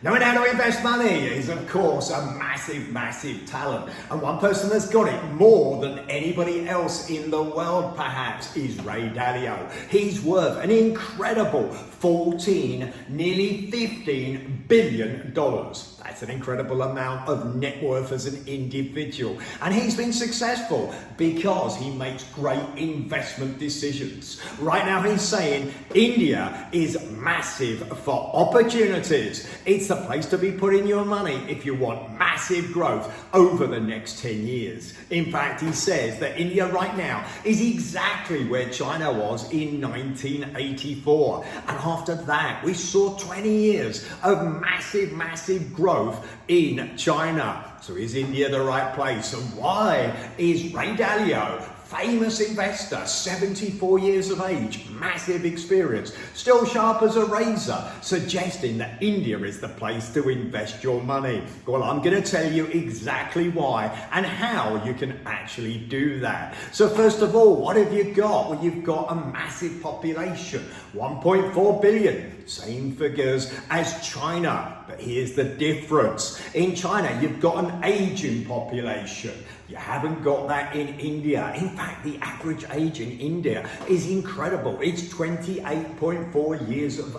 Knowing how to invest money is, of course, a massive talent. And one person that's got it more than anybody else in the world, perhaps, is Ray Dalio. He's worth an incredible 14, nearly $15 billion. That's an incredible amount of net worth as an individual. And he's been successful because he makes great investment decisions. Right now he's saying India is massive for opportunities. It's the place to be putting your money if you want massive growth over the next 10 years. In fact, he says that India right now is exactly where China was in 1984. And after that, we saw 20 years of massive growth in China. So is India the right place? And why is Ray Dalio, famous investor, 74 years of age, massive experience, still sharp as a razor, suggesting that India is the place to invest your money? Well, I'm going to tell you exactly why and how you can actually do that. So first of all, what have you got? Well, you've got a massive population, 1.4 billion, same figures as China. But here's the difference. In China, you've got an aging population. You haven't got that in India. In fact, the average age in India is incredible. It's 28.4 years of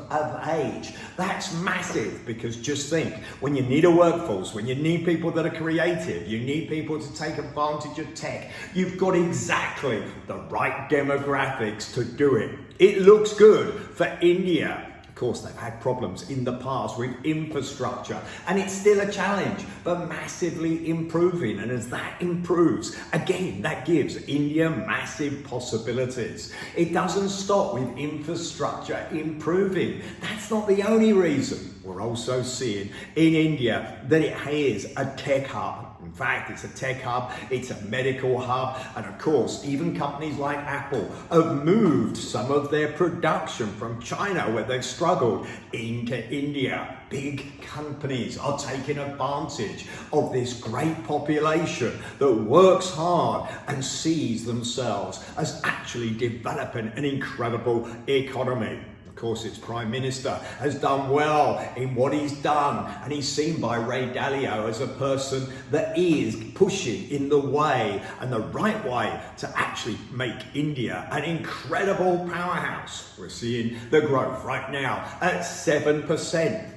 age. That's massive, because just think, when you need a workforce, when you need people that are creative, you need people to take advantage of tech, you've got exactly the right demographics to do it. It looks good for India. Of course, they've had problems in the past with infrastructure, and it's still a challenge, but massively improving. And as that improves, again, that gives India massive possibilities. It doesn't stop with infrastructure improving. That's not the only reason. We're also seeing in India that it is a tech hub. In fact, it's a tech hub, it's a medical hub, and of course, even companies like Apple have moved some of their production from China, where they've struggled, into India. Big companies are taking advantage of this great population that works hard and sees themselves as actually developing an incredible economy. Of course, its Prime Minister has done well in what he's done, and he's seen by Ray Dalio as a person that is pushing in the way and the right way to actually make India an incredible powerhouse. We're seeing the growth right now at 7%.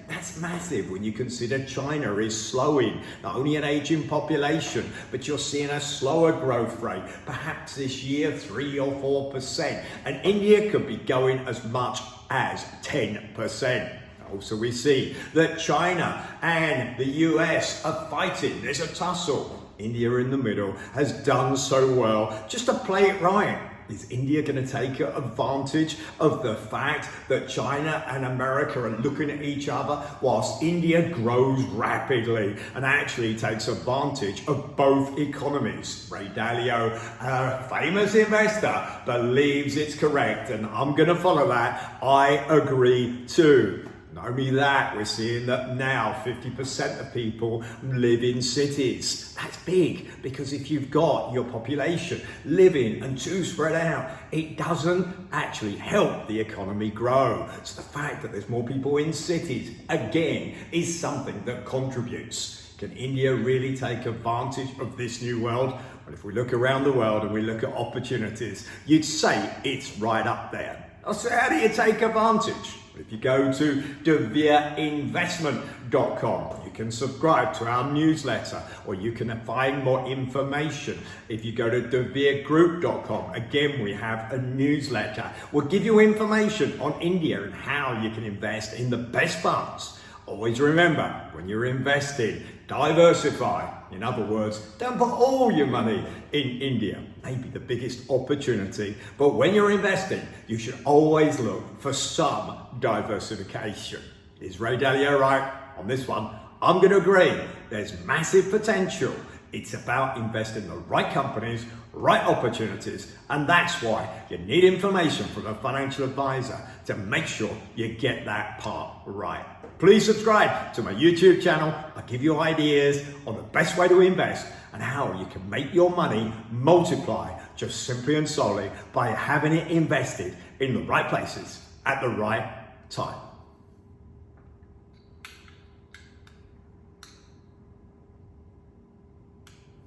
That's massive when you consider China is slowing, not only an aging population, but you're seeing a slower growth rate, perhaps this year 3 or 4%, and India could be going as much as 10%. Also, we see that China and the US are fighting. There's a tussle. India in the middle has done so well. Just to play it right, is India going to take advantage of the fact that China and America are looking at each other whilst India grows rapidly and actually takes advantage of both economies? Ray Dalio, a famous investor, believes it's correct, and I'm going to follow that. I agree too. Not only that, we're seeing that now 50% of people live in cities. That's big, because if you've got your population living and too spread out, it doesn't actually help the economy grow. So the fact that there's more people in cities, again, is something that contributes. Can India really take advantage of this new world? Well, if we look around the world and we look at opportunities, you'd say it's right up there. So how do you take advantage? If you go to deveerinvestment.com, you can subscribe to our newsletter, or you can find more information. If you go to deveregroup.com, again, we have a newsletter. We'll give you information on India and how you can invest in the best funds. Always remember, when you're investing, diversify. In other words, don't put all your money in India. Maybe the biggest opportunity, but when you're investing, you should always look for some diversification. Is Ray Dalio right on this one? I'm going to agree. There's massive potential. It's about investing in the right companies, right opportunities, and that's why you need information from a financial advisor to make sure you get that part right. Please subscribe to my YouTube channel. I'll give you ideas on the best way to invest and how you can make your money multiply just simply and solely by having it invested in the right places at the right time.